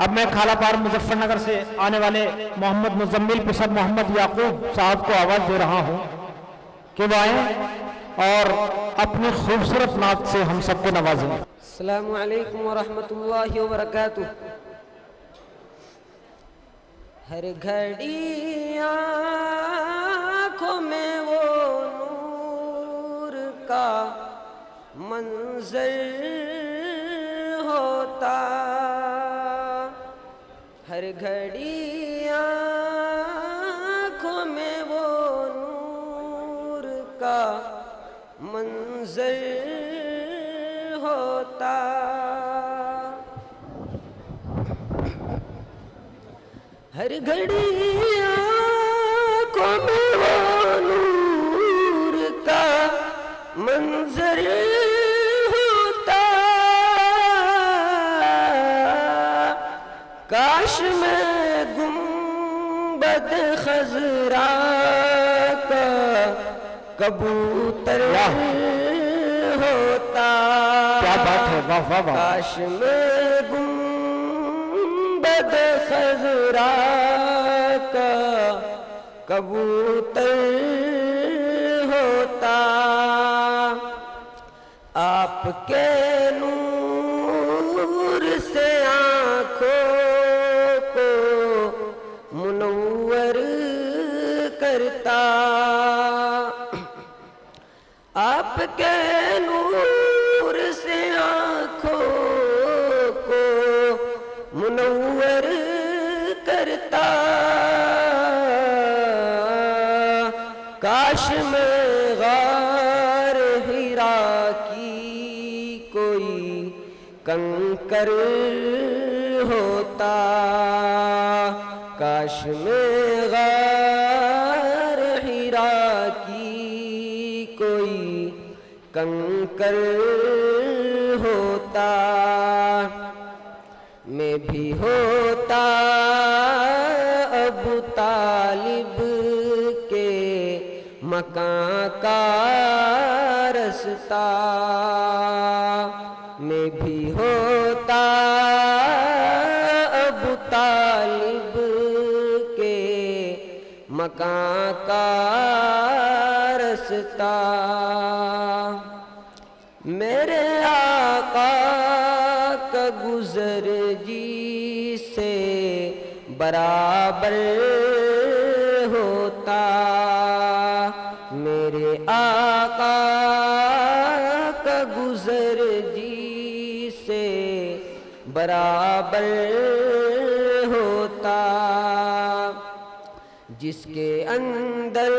اب میں کھالا پار مظفر نگر سے آنے والے محمد مزمل پسر محمد یعقوب صاحب کو آواز دے رہا ہوں کہ وہ آئیں اور اپنی خوبصورت نعت سے ہم سب کو نوازیں۔ السلام علیکم ورحمۃ اللہ وبرکاتہ۔ ہر گھڑی آنکھوں میں وہ نور کا منظر ہوتا، ہر گھڑی آنکھوں میں وہ نور کا منظر ہوتا، ہر گھڑی آنکھوں میں وہ نور کا منظر ہوتا، کاش میں گنبد خضرا کا کبوتر ہوتا، کیا بات ہے، واہ واہ واہ۔ کاش میں گنبد خضرا کا کبوتر ہوتا، آپ کے نور سے آنکھوں کو منور کرتا، آپ کے نور سے آنکھوں کو منور کرتا، کاش میں غار حرا کی کوئی کنکر ہوتا، کاش میں غار حرا کی کوئی کنکر ہوتا، میں بھی ہوتا ابو طالب کے مکان کا رستہ، میں بھی ہوتا ابو طالب کے مکان کا رستہ، میرے آقا کا گزر جی سے برابر ہوتا، میرے آقا کا گزر جی سے برابر ہوتا، جس کے اندر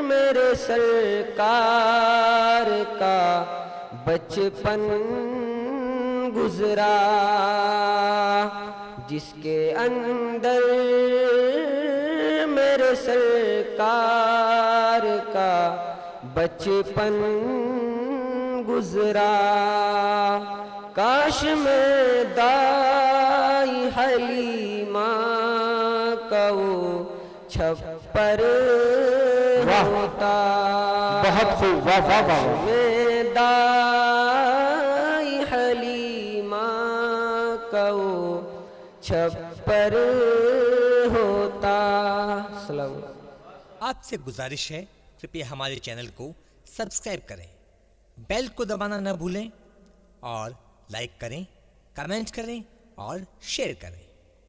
میرے سرکار کا بچپن گزرا، جس کے اندر میرے سرکار کا بچپن گزرا، کاش میں دائی حلیمہ کا وہ چھپر ہوتا، بہت خوب، واہ واہ واہ۔ میں دائی حلیمہ کا وہ چھپر ہوتا۔ سلام۔ آپ سے گزارش ہے کرپیا ہمارے چینل کو سبسکرائب کریں، بیل کو دبانا نہ بھولیں اور لائک کریں، کمنٹ کریں اور شیئر کریں۔